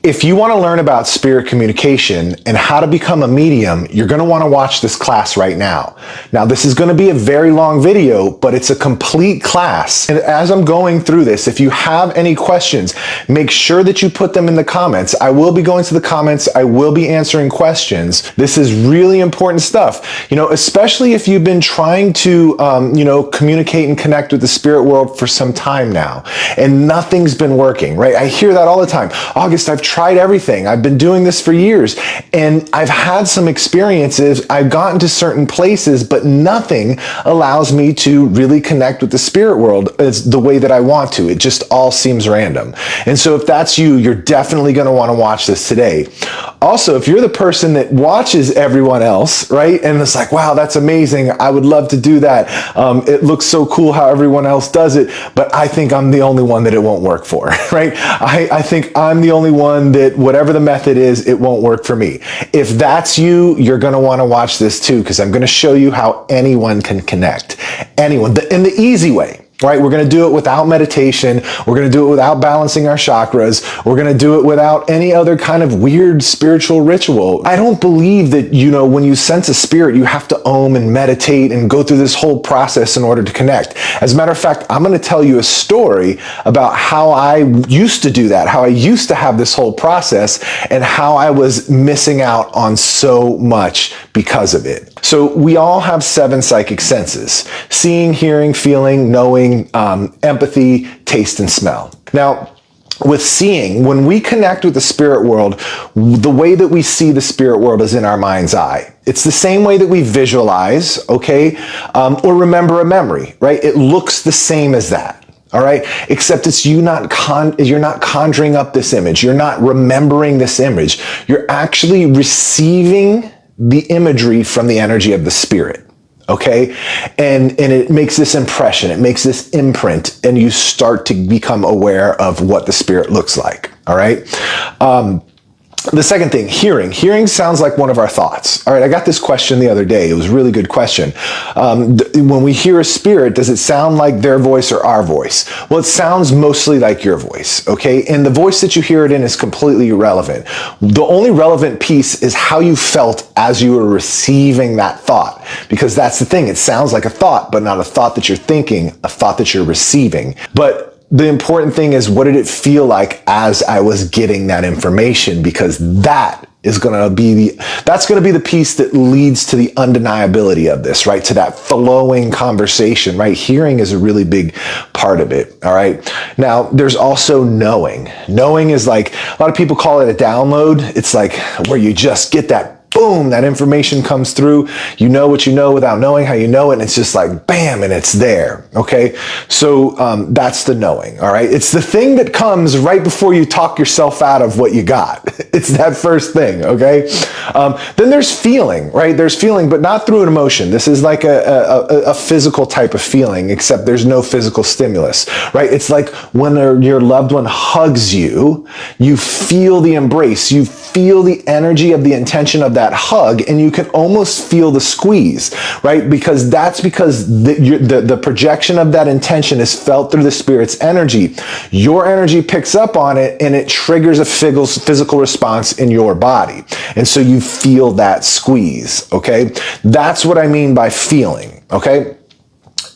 If you want to learn about spirit communication and how to become a medium, you're going to want to watch this class right now. Now, this is going to be a very long video, but it's a complete class. And as I'm going through this, if you have any questions, make sure that you put them in the comments. I will be going to the comments. I will be answering questions. This is really important stuff, especially if you've been trying to, communicate and connect with the spirit world for some time now, and nothing's been working, right? I hear that all the time. August, I've tried everything. I've been doing this for years, and I've had some experiences. I've gotten to certain places, but nothing allows me to really connect with the spirit world as the way that I want to. It just all seems random. And so if that's you, you're definitely going to want to watch this today. Also, if you're the person that watches everyone else, right, and it's like, wow, that's amazing, I would love to do that. It looks so cool how everyone else does it, but I think I'm the only one that it won't work for, right? I think I'm the only one that whatever the method is, it won't work for me. If that's you, you're going to want to watch this too, because I'm going to show you how anyone can connect. Anyone, in the easy way. Right? We're going to do it without meditation. We're going to do it without balancing our chakras. We're going to do it without any other kind of weird spiritual ritual. I don't believe that, when you sense a spirit, you have to om and meditate and go through this whole process in order to connect. As a matter of fact, I'm going to tell you a story about how I used to do that, how I used to have this whole process, and how I was missing out on so much because of it. So we all have 7 psychic senses: seeing, hearing, feeling, knowing, empathy, taste, and smell. Now, with seeing, when we connect with the spirit world, the way that we see the spirit world is in our mind's eye. It's the same way that we visualize, okay, or remember a memory, right? It looks the same as that. All right, except it's you're not conjuring up this image. You're not remembering this image. You're actually receiving the imagery from the energy of the spirit. Okay, and it makes this impression, it makes this imprint, and you start to become aware of what the spirit looks like. All right. The second thing, hearing. Hearing sounds like one of our thoughts. All right, I got this question the other day. It was a really good question. When we hear a spirit, does it sound like their voice or our voice? Well, it sounds mostly like your voice, okay? And the voice that you hear it in is completely irrelevant. The only relevant piece is how you felt as you were receiving that thought, because that's the thing. It sounds like a thought, but not a thought that you're thinking, a thought that you're receiving. But the important thing is, what did it feel like as I was getting that information? Because that is going to be the piece that leads to the undeniability of this, right? To that flowing conversation, right? Hearing is a really big part of it. All right. Now, there's also knowing. Knowing is like, a lot of people call it a download. It's like where you just get that boom, that information comes through. You know what you know without knowing how you know it. And it's just like, bam, and it's there. Okay. So, that's the knowing. All right. It's the thing that comes right before you talk yourself out of what you got. It's that first thing. Okay. Then there's feeling, right? There's feeling, but not through an emotion. This is like a physical type of feeling, except there's no physical stimulus, right? It's like when your loved one hugs you, you feel the embrace, you feel the energy of the intention of that hug, and you can almost feel the squeeze, right? Because the projection of that intention is felt through the spirit's energy. Your energy picks up on it, and it triggers a physical response in your body. And so you feel that squeeze, okay? That's what I mean by feeling, okay?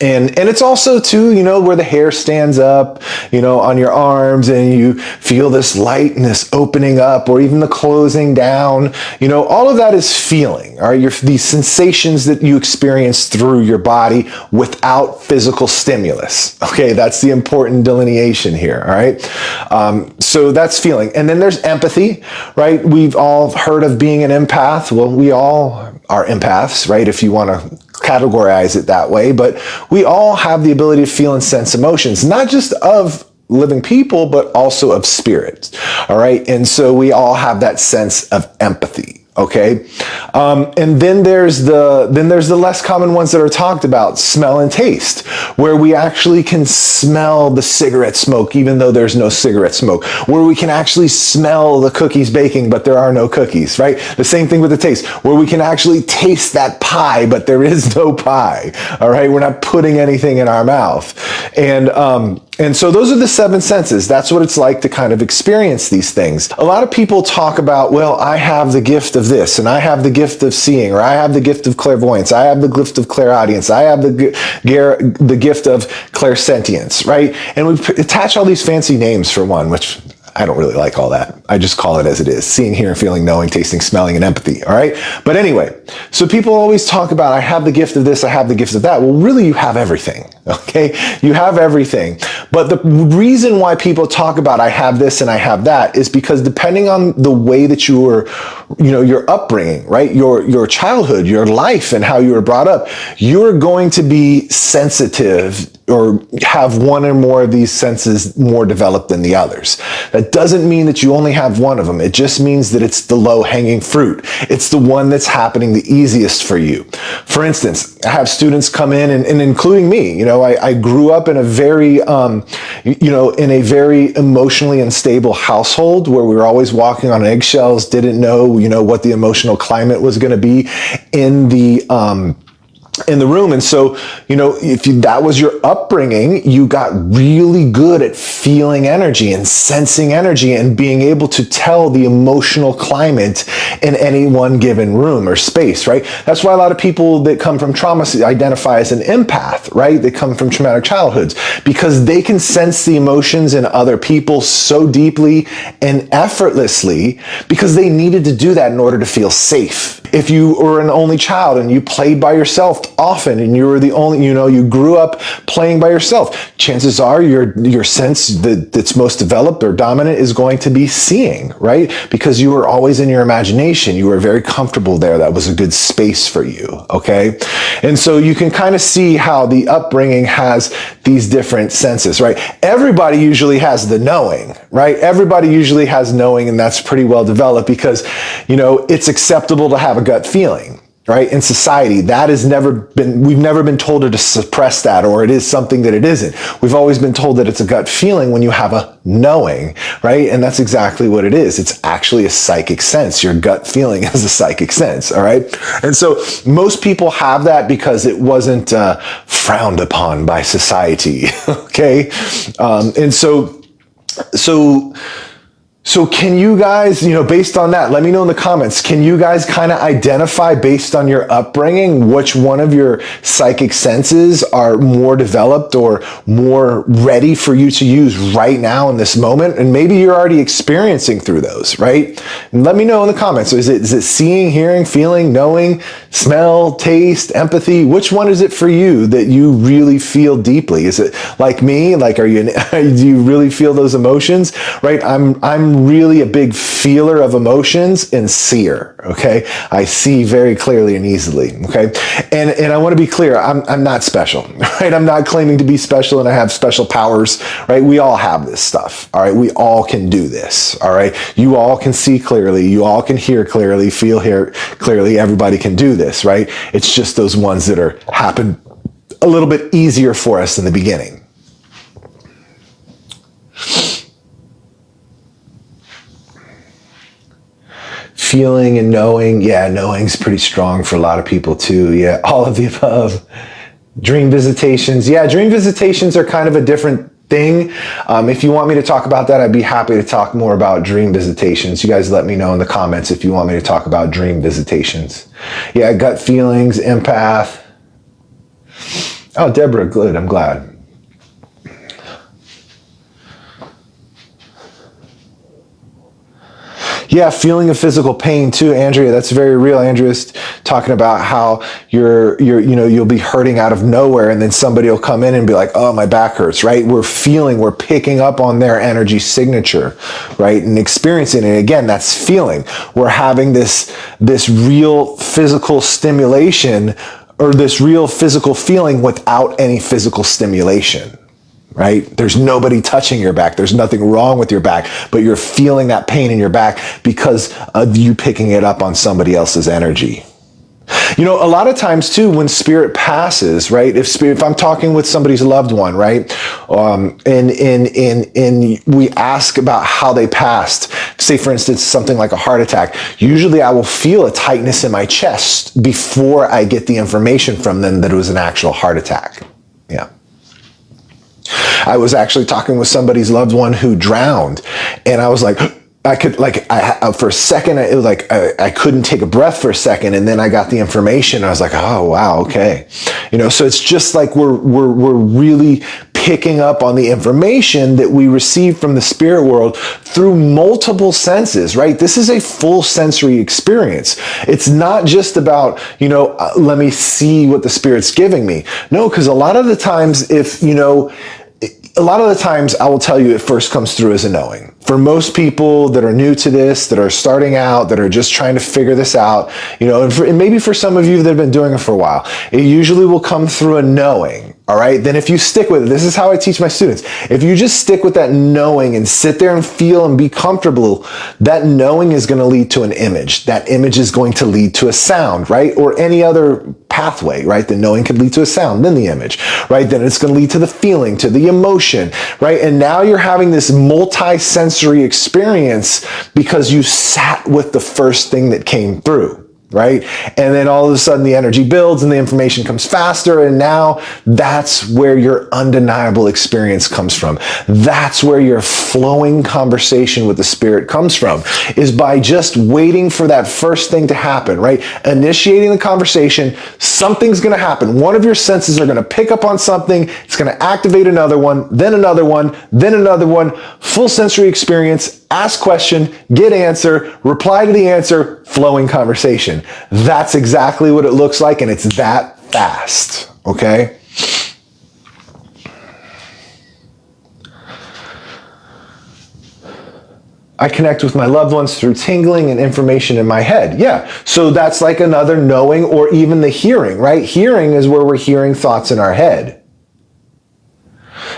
And it's also too, where the hair stands up, on your arms, and you feel this lightness opening up, or even the closing down, all of that is feeling, all right? These sensations that you experience through your body without physical stimulus. Okay. That's the important delineation here. All right. So that's feeling. And then there's empathy, right? We've all heard of being an empath. Well, we all are empaths, right? If you want to categorize it that way, but we all have the ability to feel and sense emotions, not just of living people, but also of spirits. All right. And so we all have that sense of empathy. Okay. And then there's the less common ones that are talked about, smell and taste, where we actually can smell the cigarette smoke, even though there's no cigarette smoke, where we can actually smell the cookies baking, but there are no cookies, right? The same thing with the taste, where we can actually taste that pie, but there is no pie. All right. We're not putting anything in our mouth. And And so those are the 7 senses. That's what it's like to kind of experience these things. A lot of people talk about, well, I have the gift of this, and I have the gift of seeing, or I have the gift of clairvoyance, I have the gift of clairaudience, I have the gift of clairsentience, right? And we attach all these fancy names for one, which I don't really like all that. I just call it as it is. Seeing, hearing, feeling, knowing, tasting, smelling, and empathy. All right. But anyway, so people always talk about, I have the gift of this, I have the gift of that. Well, really, you have everything. Okay. You have everything. But the reason why people talk about, I have this and I have that, is because depending on the way that you were, your upbringing, right? Your childhood, your life, and how you were brought up, you're going to be sensitive or have one or more of these senses more developed than the others. That doesn't mean that you only have one of them. It just means that it's the low-hanging fruit. It's the one that's happening the easiest for you. For instance, I have students come in, and including me, I grew up in a very, in a very emotionally unstable household where we were always walking on eggshells, didn't know, what the emotional climate was going to be in the room. And so, if that was your upbringing, you got really good at feeling energy and sensing energy and being able to tell the emotional climate in any one given room or space, right? That's why a lot of people that come from trauma identify as an empath, right? They come from traumatic childhoods because they can sense the emotions in other people so deeply and effortlessly because they needed to do that in order to feel safe. If you were an only child and you played by yourself often and you were the only, you grew up playing by yourself, chances are your sense that's most developed or dominant is going to be seeing, right? Because you were always in your imagination. You were very comfortable there. That was a good space for you, okay? And so you can kind of see how the upbringing has these different senses, right? Everybody usually has the knowing, right? Everybody usually has knowing, and that's pretty well developed because, it's acceptable to have a gut feeling, right? In society, we've never been told to suppress that, or it is something that it isn't. We've always been told that it's a gut feeling when you have a knowing, right? And that's exactly what it is. It's actually a psychic sense. Your gut feeling is a psychic sense, all right? And so most people have that because it wasn't frowned upon by society, okay? And so can you guys, based on that, let me know in the comments, can you guys kind of identify based on your upbringing which one of your psychic senses are more developed or more ready for you to use right now in this moment? And maybe you're already experiencing through those, right? And let me know in the comments. So is it seeing, hearing, feeling, knowing, smell, taste, empathy? Which one is it for you that you really feel deeply? Is it like me? Like, do you really feel those emotions, right? I'm really a big feeler of emotions and seer, okay? I see very clearly and easily, okay? And I want to be clear, I'm not special, right? I'm not claiming to be special and I have special powers, right? We all have this stuff, all right? We all can do this, all right? You all can see clearly, you all can hear clearly, feel here clearly, everybody can do this, right? It's just those ones that happen a little bit easier for us in the beginning. Feeling and knowing, yeah, knowing's pretty strong for a lot of people too. Yeah, all of the above. Dream visitations, yeah, dream visitations are kind of a different thing. If you want me to talk about that, I'd be happy to talk more about dream visitations. You guys let me know in the comments if you want me to talk about dream visitations. Yeah, gut feelings, empath. Oh, Deborah, good, I'm glad. Yeah, feeling of physical pain too, Andrea. That's very real. Andrea's talking about how you'll be hurting out of nowhere, and then somebody will come in and be like, "Oh, my back hurts." Right? We're picking up on their energy signature, right, and experiencing it. Again, that's feeling. We're having this real physical stimulation or this real physical feeling without any physical stimulation. Right? There's nobody touching your back. There's nothing wrong with your back, but you're feeling that pain in your back because of you picking it up on somebody else's energy. A lot of times too, when spirit passes, right? If I'm talking with somebody's loved one, right? And we ask about how they passed, say for instance, something like a heart attack, usually I will feel a tightness in my chest before I get the information from them that it was an actual heart attack. Yeah. I was actually talking with somebody's loved one who drowned, and I was like, for a second, it was like I couldn't take a breath for a second, and then I got the information. I was like, oh wow, okay, So it's just like we're really picking up on the information that we receive from the spirit world through multiple senses, right? This is a full sensory experience. It's not just about, let me see what the spirit's giving me. No, because a lot of the times, I will tell you, it first comes through as a knowing. For most people that are new to this, that are starting out, that are just trying to figure this out, and maybe for some of you that have been doing it for a while, it usually will come through a knowing. All right. Then if you stick with it, this is how I teach my students. If you just stick with that knowing and sit there and feel and be comfortable, that knowing is going to lead to an image. That image is going to lead to a sound, right? Or any other pathway, right? The knowing could lead to a sound, then the image, right? Then it's going to lead to the feeling, to the emotion, right? And now you're having this multi-sensory experience because you sat with the first thing that came through. Right? And then all of a sudden the energy builds and the information comes faster. And now that's where your undeniable experience comes from. That's where your flowing conversation with the spirit comes from, is by just waiting for that first thing to happen, right? Initiating the conversation, something's going to happen. One of your senses are going to pick up on something. It's going to activate another one, then another one, then another one. Full sensory experience, ask question, get answer, reply to the answer, flowing conversation. That's exactly what it looks like, and it's that fast, okay? I connect with my loved ones through tingling and information in my head. Yeah, so that's like another knowing, or even the hearing, right? Hearing is where we're hearing thoughts in our head.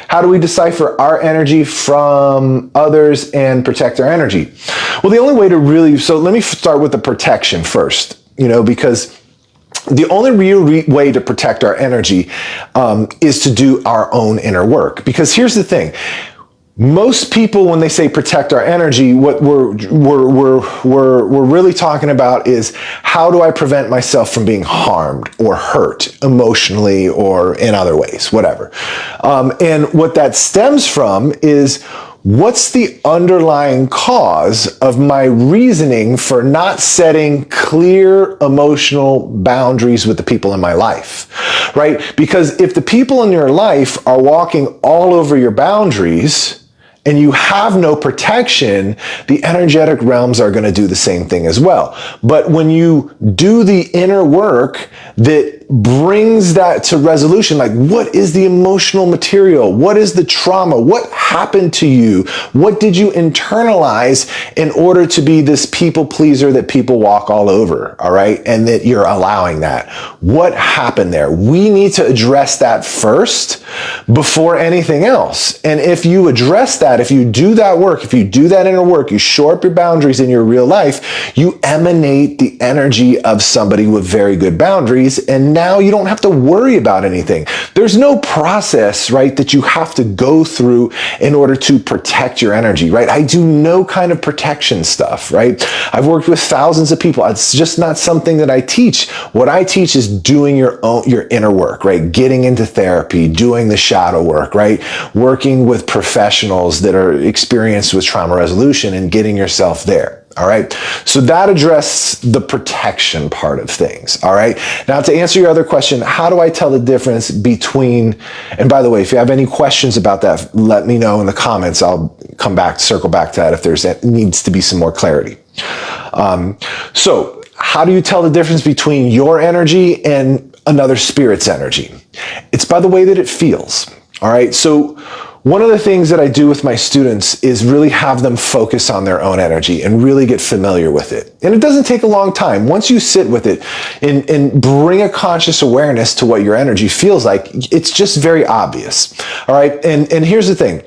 How do we decipher our energy from others and protect our energy? Well, the only way to really, so let me start with the protection first, because the only real way to protect our energy is to do our own inner work. Because here's the thing. Most people, when they say protect our energy, what we're really talking about is, how do I prevent myself from being harmed or hurt emotionally or in other ways, whatever. And what that stems from is, what's the underlying cause of my reasoning for not setting clear emotional boundaries with the people in my life, right? Because if the people in your life are walking all over your boundaries, and you have no protection, the energetic realms are going to do the same thing as well. But when you do the inner work that brings that to resolution, like, what is the emotional material? What is the trauma? What happened to you? What did you internalize in order to be this people pleaser that people walk all over, all right? And that you're allowing that. What happened there? We need to address that first before anything else. And if you address that, if you do that work, if you do that inner work, you shore up your boundaries in your real life, you emanate the energy of somebody with very good boundaries, and now you don't have to worry about anything. There's no process, right, that you have to go through in order to protect your energy, right? I do no kind of protection stuff, right? I've worked with thousands of people. It's just not something that I teach. What I teach is doing your inner work, right? Getting into therapy, doing the shadow work, right? Working with professionals that are experienced with trauma resolution and getting yourself there. All right. So that addresses the protection part of things. All right. Now, to answer your other question, how do I tell the difference between, and by the way, if you have any questions about that, let me know in the comments. I'll circle back to that if needs to be some more clarity. So how do you tell the difference between your energy and another spirit's energy? It's by the way that it feels. All right. So one of the things that I do with my students is really have them focus on their own energy and really get familiar with it. And it doesn't take a long time. Once you sit with it and bring a conscious awareness to what your energy feels like, it's just very obvious. All right. And here's the thing.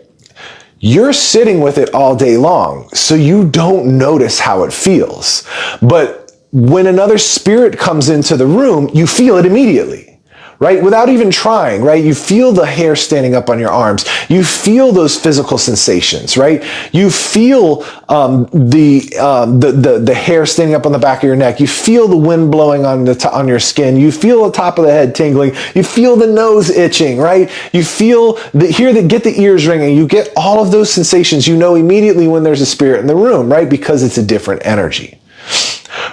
You're sitting with it all day long, so you don't notice how it feels. But when another spirit comes into the room, you feel it immediately. right? Without even trying, right? You feel the hair standing up on your arms. You feel those physical sensations, right? You feel the hair standing up on the back of your neck. You feel the wind blowing on your skin. You feel the top of the head tingling. You feel the nose itching, right? You feel get the ears ringing. You get all of those sensations. You know immediately when there's a spirit in the room, right? Because it's a different energy,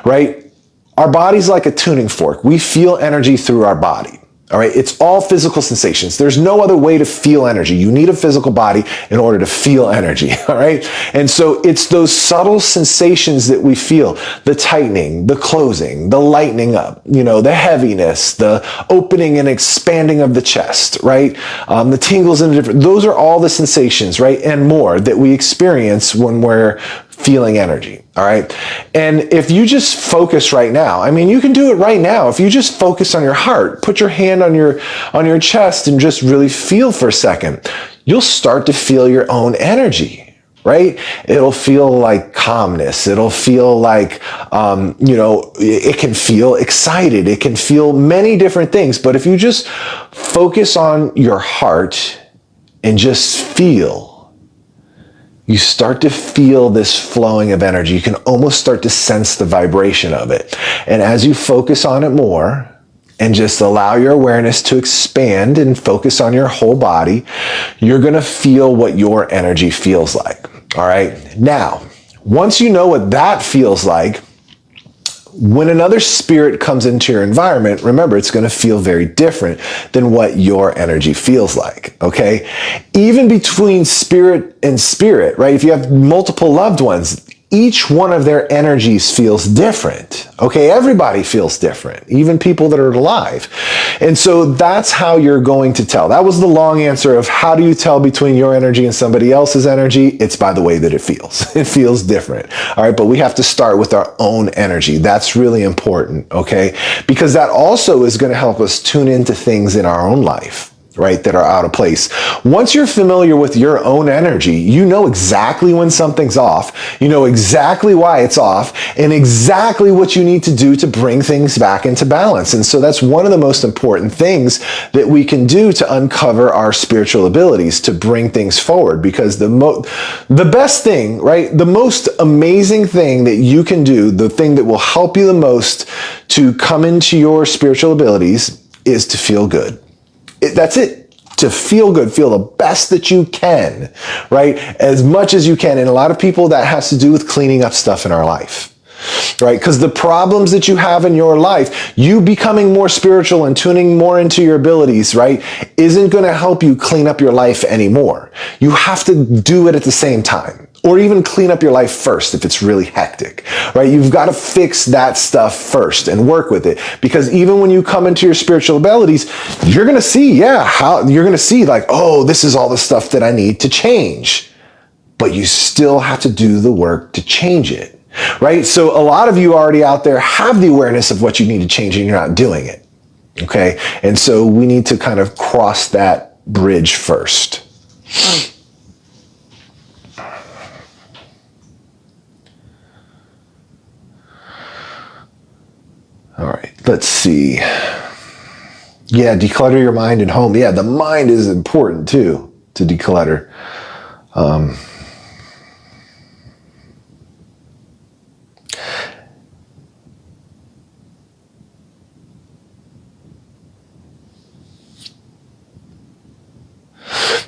right? Our body's like a tuning fork. We feel energy through our body. All right. It's all physical sensations. There's no other way to feel energy. You need a physical body in order to feel energy. All right. And so it's those subtle sensations that we feel, the tightening, the closing, the lightening up, the heaviness, the opening and expanding of the chest, right? The tingles and those are all the sensations, right? And more that we experience when we're feeling energy. All right. And if you just focus right now, you can do it right now. If you just focus on your heart, put your hand on your chest and just really feel for a second, you'll start to feel your own energy, right? It'll feel like calmness. It'll feel like, it can feel excited. It can feel many different things. But if you just focus on your heart and just feel, you start to feel this flowing of energy. You can almost start to sense the vibration of it. And as you focus on it more and just allow your awareness to expand and focus on your whole body, you're going to feel what your energy feels like. All right. Now, once you know what that feels like, when another spirit comes into your environment, remember, it's going to feel very different than what your energy feels like, okay? Even between spirit and spirit, right? If you have multiple loved ones, each one of their energies feels different, okay? Everybody feels different, even people that are alive. And so that's how you're going to tell. That was the long answer of how do you tell between your energy and somebody else's energy? It's by the way that it feels. It feels different, all right? But we have to start with our own energy. That's really important, okay? Because that also is going to help us tune into things in our own life, right, that are out of place. Once you're familiar with your own energy, you know exactly when something's off, you know exactly why it's off, and exactly what you need to do to bring things back into balance. And so that's one of the most important things that we can do to uncover our spiritual abilities, to bring things forward. Because the best thing, right, the most amazing thing that you can do, the thing that will help you the most to come into your spiritual abilities is to feel good. That's it. To feel good, feel the best that you can, right? As much as you can. And a lot of people, that has to do with cleaning up stuff in our life, right? Because the problems that you have in your life, you becoming more spiritual and tuning more into your abilities, right, isn't going to help you clean up your life anymore. You have to do it at the same time. Or even clean up your life first if it's really hectic, right? You've got to fix that stuff first and work with it. Because even when you come into your spiritual abilities, you're going to see, like, oh, this is all the stuff that I need to change. But you still have to do the work to change it, right? So a lot of you already out there have the awareness of what you need to change and you're not doing it, okay? And so we need to kind of cross that bridge first. All right, let's see. Yeah, declutter your mind and home. Yeah, the mind is important too, to declutter.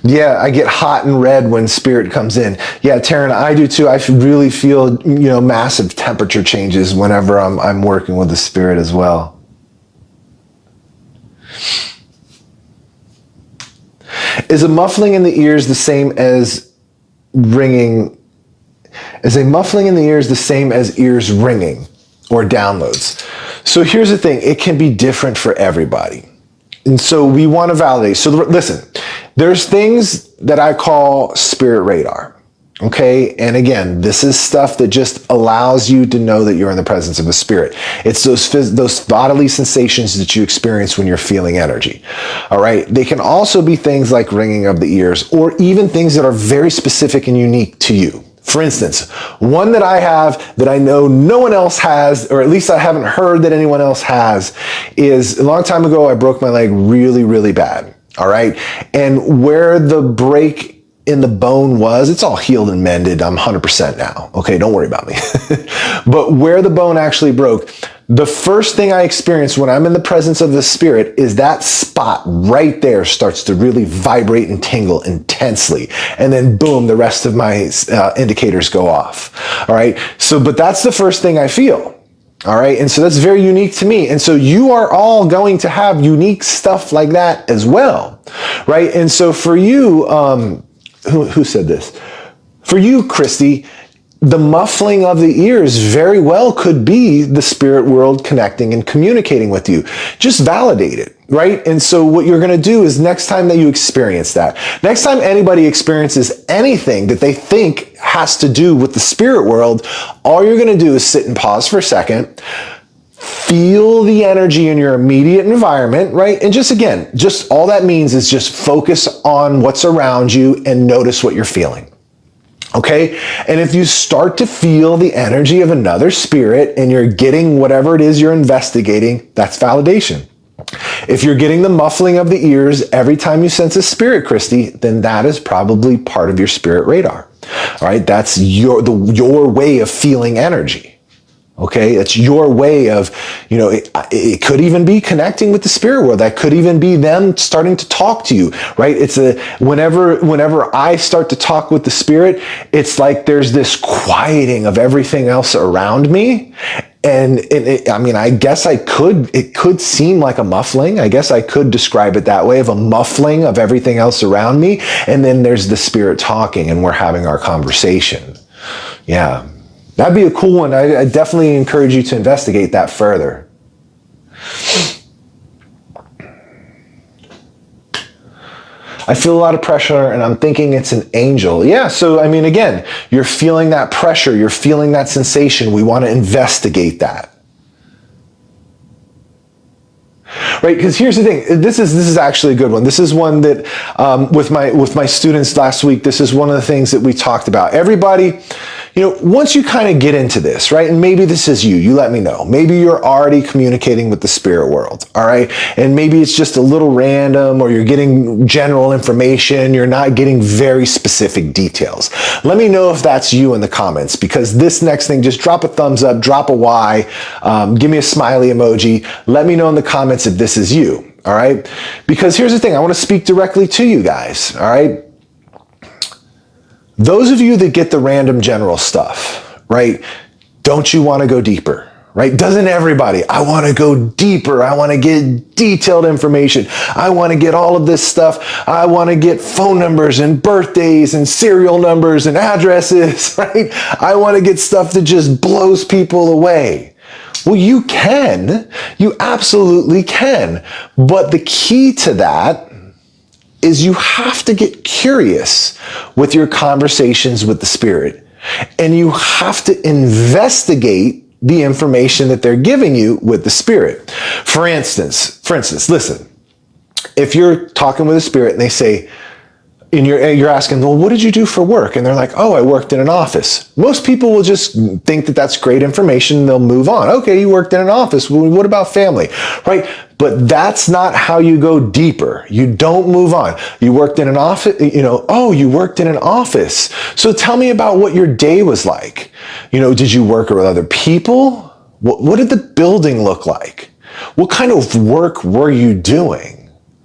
Yeah, I get hot and red when spirit comes in. Yeah, Taryn, I do too. I really feel, massive temperature changes whenever I'm working with the spirit as well. Is a muffling in the ears the same as ringing? Is a muffling in the ears the same as ears ringing or downloads? So here's the thing. It can be different for everybody. And so we want to validate. So listen, there's things that I call spirit radar. Okay. And again, this is stuff that just allows you to know that you're in the presence of a spirit. It's those bodily sensations that you experience when you're feeling energy. All right. They can also be things like ringing of the ears, or even things that are very specific and unique to you. For instance, one that I have that I know no one else has, or at least I haven't heard that anyone else has, is a long time ago I broke my leg really, really bad. All right. And where the break in the bone was, it's all healed and mended. I'm 100% now. Okay. Don't worry about me. But where the bone actually broke, the first thing I experience when I'm in the presence of the spirit is that spot right there starts to really vibrate and tingle intensely. And then boom, the rest of my indicators go off. All right. So, but that's the first thing I feel. All right. And so that's very unique to me. And so you are all going to have unique stuff like that as well. Right. And so for you, who said this? For you, Christy, the muffling of the ears very well could be the spirit world connecting and communicating with you. Just validate it, right? And so what you're going to do is next time that you experience that, next time anybody experiences anything that they think has to do with the spirit world, all you're going to do is sit and pause for a second, feel the energy in your immediate environment, right? And just again, just all that means is just focus on what's around you and notice what you're feeling. Okay. And if you start to feel the energy of another spirit and you're getting whatever it is you're investigating, that's validation. If you're getting the muffling of the ears every time you sense a spirit, Christy, then that is probably part of your spirit radar. All right. That's your way of feeling energy. Okay, it's your way of, it could even be connecting with the spirit world. That could even be them starting to talk to you, right? Whenever I start to talk with the spirit, it's like there's this quieting of everything else around me. And I guess it could seem like a muffling. I guess I could describe it that way, of a muffling of everything else around me. And then there's the spirit talking and we're having our conversation. Yeah. That'd be a cool one. I definitely encourage you to investigate that further. I feel a lot of pressure and I'm thinking it's an angel. Yeah, so again, you're feeling that pressure, you're feeling that sensation. We want to investigate that. Right, because here's the thing. This is actually a good one. This is one that with my students last week, this is one of the things that we talked about. Everybody, once you kind of get into this, right, and maybe this is you let me know. Maybe you're already communicating with the spirit world, all right? And maybe it's just a little random, or you're getting general information. You're not getting very specific details. Let me know if that's you in the comments, because this next thing, just drop a thumbs up, drop a Y, give me a smiley emoji. Let me know in the comments if this is you, all right? Because here's the thing, I want to speak directly to you guys, all right? Those of you that get the random general stuff, right? Don't you want to go deeper, right? Doesn't everybody? I want to go deeper. I want to get detailed information. I want to get all of this stuff. I want to get phone numbers and birthdays and serial numbers and addresses, right? I want to get stuff that just blows people away. Well, you can. You absolutely can. But the key to that is you have to get curious with your conversations with the spirit. And you have to investigate the information that they're giving you with the spirit. For instance, listen, if you're talking with a spirit and they say, and you're asking, well, what did you do for work? And they're like, oh, I worked in an office. Most people will just think that that's great information. They'll move on. Okay, you worked in an office. Well, what about family? Right? But that's not how you go deeper. You don't move on. You worked in an office, oh, you worked in an office. So tell me about what your day was like. Did you work with other people? What did the building look like? What kind of work were you doing?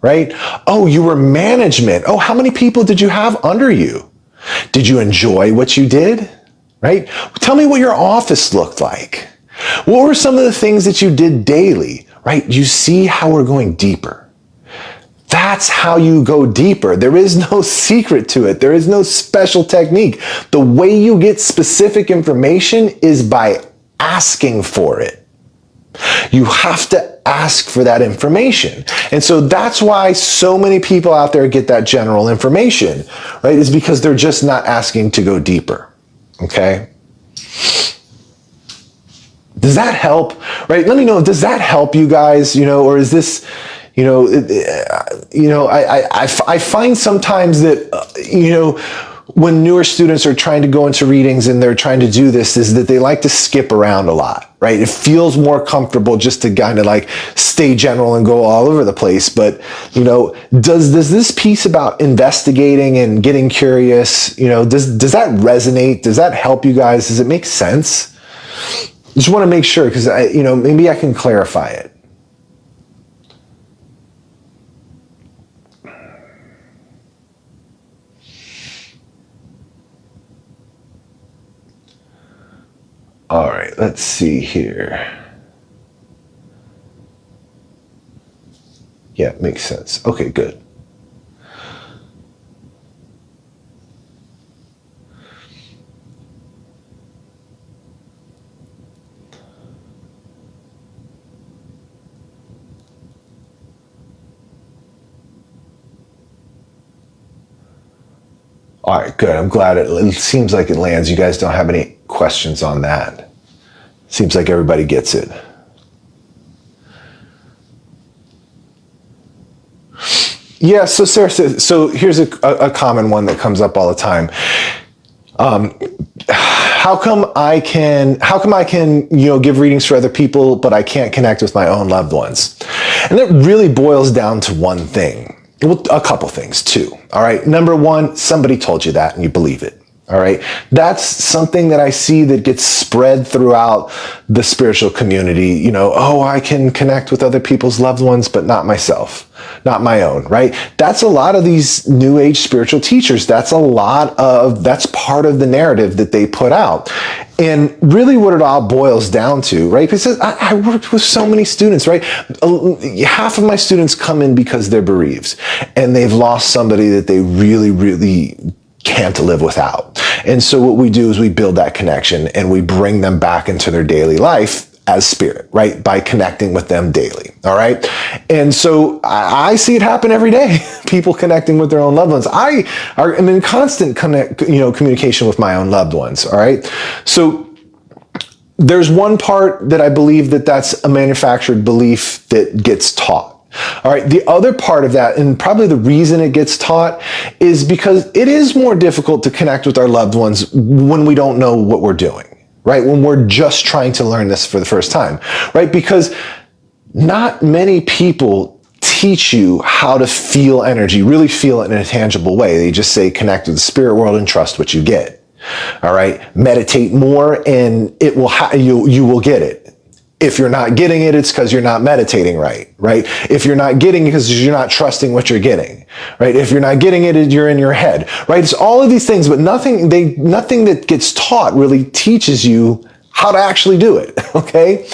Right? Oh, you were management. Oh, how many people did you have under you? Did you enjoy what you did? Right? Tell me what your office looked like. What were some of the things that you did daily? Right? You see how we're going deeper. That's how you go deeper. There is no secret to it. There is no special technique. The way you get specific information is by asking for it. You have to ask for that information. And so that's why so many people out there get that general information, right? Is because they're just not asking to go deeper. Okay? Does that help? Right? Let me know, does that help you guys, or is this, I find sometimes that, when newer students are trying to go into readings and they're trying to do this is that they like to skip around a lot, right? It feels more comfortable just to kind of like stay general and go all over the place. But, you know, does this piece about investigating and getting curious, you know, does that resonate? Does that help you guys? Does it make sense? Just want to make sure, because maybe I can clarify it. All right, let's see here. Yeah, makes sense. Okay, good. All right, good. I'm glad it seems like it lands. You guys don't have any questions on that. Seems like everybody gets it. Yeah, so Sarah says, so here's a common one that comes up all the time. How come I can, give readings for other people, but I can't connect with my own loved ones? And that really boils down to one thing. Well, a couple things too. All right. Number one, somebody told you that and you believe it. All right. That's something that I see that gets spread throughout the spiritual community. I can connect with other people's loved ones, but not myself, not my own. Right. That's a lot of these new age spiritual teachers. That's part of the narrative that they put out. And really what it all boils down to, right? Because I worked with so many students, right? Half of my students come in because they're bereaved and they've lost somebody that they really, really can't live without. And so what we do is we build that connection and we bring them back into their daily life as spirit, right? By connecting with them daily. All right. And so I see it happen every day. People connecting with their own loved ones. I am in constant communication with my own loved ones. All right. So there's one part that I believe that's a manufactured belief that gets taught. All right. The other part of that, and probably the reason it gets taught, is because it is more difficult to connect with our loved ones when we don't know what we're doing. Right? When we're just trying to learn this for the first time, right? Because not many people teach you how to feel energy, really feel it in a tangible way. They just say, connect with the spirit world and trust what you get. All right. Meditate more and you will get it. If you're not getting it, it's because you're not meditating right? If you're not getting it because you're not trusting what you're getting, right? If you're not getting it, you're in your head, right? It's all of these things, but nothing that gets taught really teaches you how to actually do it, okay?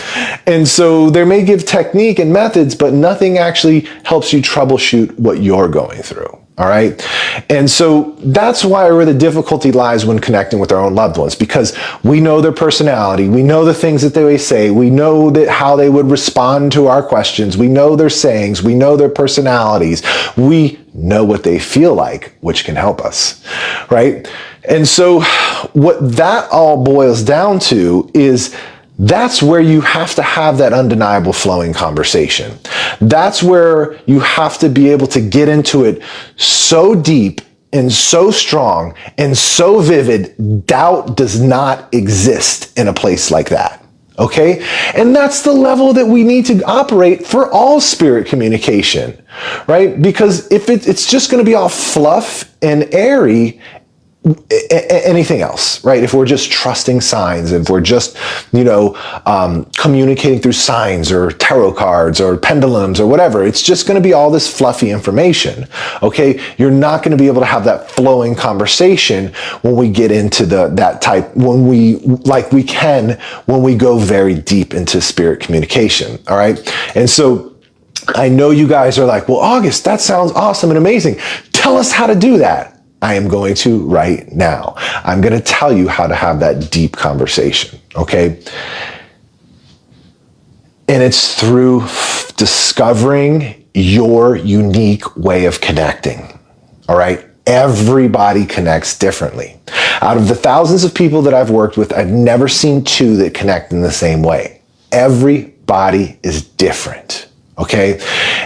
And so they may give technique and methods, but nothing actually helps you troubleshoot what you're going through. All right. And so that's where the difficulty lies when connecting with our own loved ones, because we know their personality. We know the things that they say. We know how they would respond to our questions. We know their sayings. We know their personalities. We know what they feel like, which can help us. Right. And so what that all boils down to is that's where you have to have that undeniable flowing conversation. That's where you have to be able to get into it so deep and so strong and so vivid, doubt does not exist in a place like that. Okay? And that's the level that we need to operate for all spirit communication, right? Because if it's just going to be all fluff and airy, anything else, right? If we're just trusting signs, if we're just, communicating through signs or tarot cards or pendulums or whatever, it's just going to be all this fluffy information. Okay. You're not going to be able to have that flowing conversation when we get into when we go very deep into spirit communication. All right. And so I know you guys are like, well, August, that sounds awesome and amazing. Tell us how to do that. I am going to right now. I'm going to tell you how to have that deep conversation, okay? And it's through discovering your unique way of connecting, all right? Everybody connects differently. Out of the thousands of people that I've worked with, I've never seen two that connect in the same way. Everybody is different. Okay.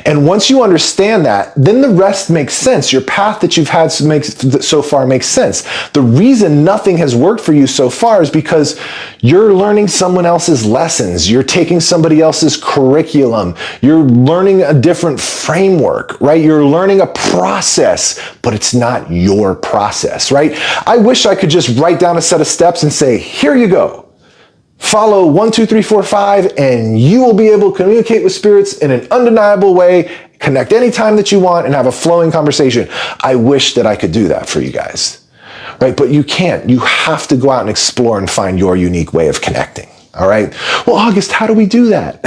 And once you understand that, then the rest makes sense. Your path that you've had so far makes sense. The reason nothing has worked for you so far is because you're learning someone else's lessons. You're taking somebody else's curriculum. You're learning a different framework, right? You're learning a process, but it's not your process, right? I wish I could just write down a set of steps and say, here you go. Follow 1, 2, 3, 4, 5, and you will be able to communicate with spirits in an undeniable way, connect anytime that you want, and have a flowing conversation. I wish that I could do that for you guys, right? But you can't. You have to go out and explore and find your unique way of connecting, all right? Well, August, how do we do that?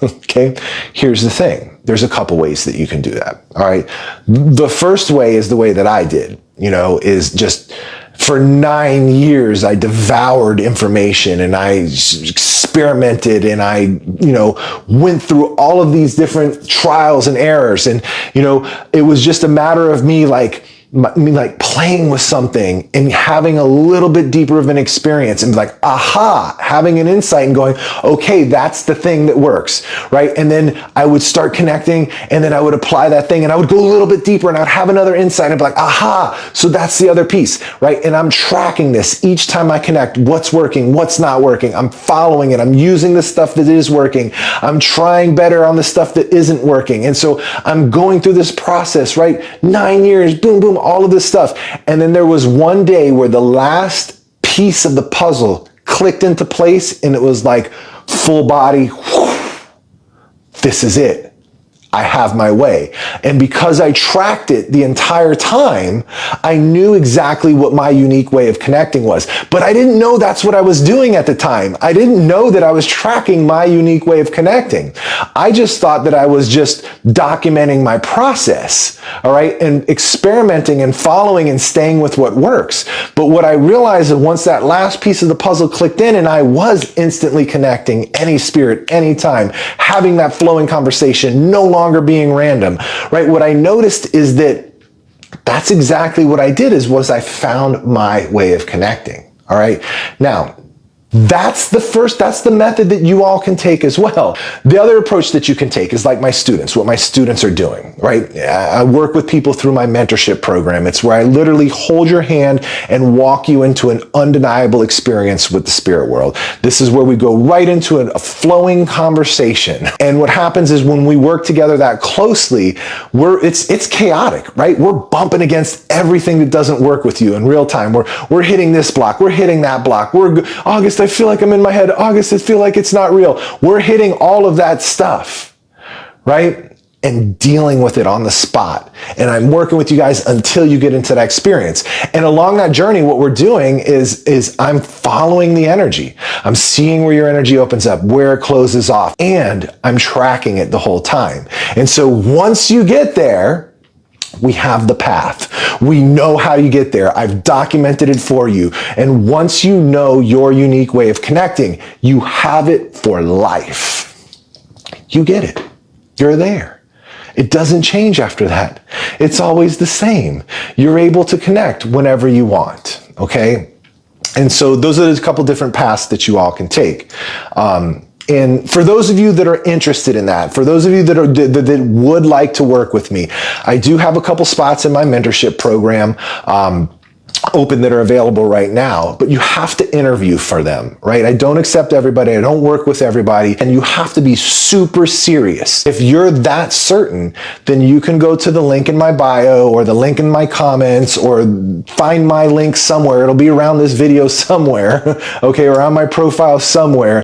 Okay, here's the thing. There's a couple ways that you can do that, all right? The first way is the way that I did, is just... For 9 years, I devoured information and I experimented and I, went through all of these different trials and errors. And, it was just a matter of me playing with something and having a little bit deeper of an experience and having an insight and going, okay, that's the thing that works, right? And then I would start connecting and then I would apply that thing and I would go a little bit deeper and I'd have another insight and be like, so that's the other piece, right? And I'm tracking this each time I connect, what's working, what's not working. I'm following it. I'm using the stuff that is working. I'm trying better on the stuff that isn't working. And so I'm going through this process, right? 9 years, boom, boom, all of this stuff. And then there was one day where the last piece of the puzzle clicked into place and it was like full body. Whew, this is it. I have my way. And because I tracked it the entire time, I knew exactly what my unique way of connecting was. But I didn't know that's what I was doing at the time. I didn't know that I was tracking my unique way of connecting. I just thought that I was just documenting my process, all right, and experimenting and following and staying with what works. But what I realized is once that last piece of the puzzle clicked in and I was instantly connecting any spirit, anytime, having that flowing conversation, no longer being random, right? What I noticed is that that's exactly what I did was I found my way of connecting, all right? Now, that's the method that you all can take as well. The other approach that you can take is like what my students are doing, right? I work with people through my mentorship program. It's where I literally hold your hand and walk you into an undeniable experience with the spirit world. This is where we go right into a flowing conversation. And what happens is when we work together that closely, it's chaotic, right? We're bumping against everything that doesn't work with you in real time. We're hitting this block, we're hitting that block. August, I feel like I'm in my head. August, I feel like it's not real. We're hitting all of that stuff, right? And dealing with it on the spot. And I'm working with you guys until you get into that experience. And along that journey, what we're doing is I'm following the energy. I'm seeing where your energy opens up, where it closes off, and I'm tracking it the whole time. And so once you get there, we have the path. We know how you get there. I've documented it for you. And once you know your unique way of connecting, you have it for life. You get it. You're there. It doesn't change after that. It's always the same. You're able to connect whenever you want. Okay? And so those are a couple different paths that you all can take. And for those of you that are interested in that, for those of you that would like to work with me, I do have a couple spots in my mentorship program open that are available right now, but you have to interview for them, right? I don't accept everybody. I don't work with everybody. And you have to be super serious. If you're that certain, then you can go to the link in my bio or the link in my comments or find my link somewhere. It'll be around this video somewhere, okay, around my profile somewhere.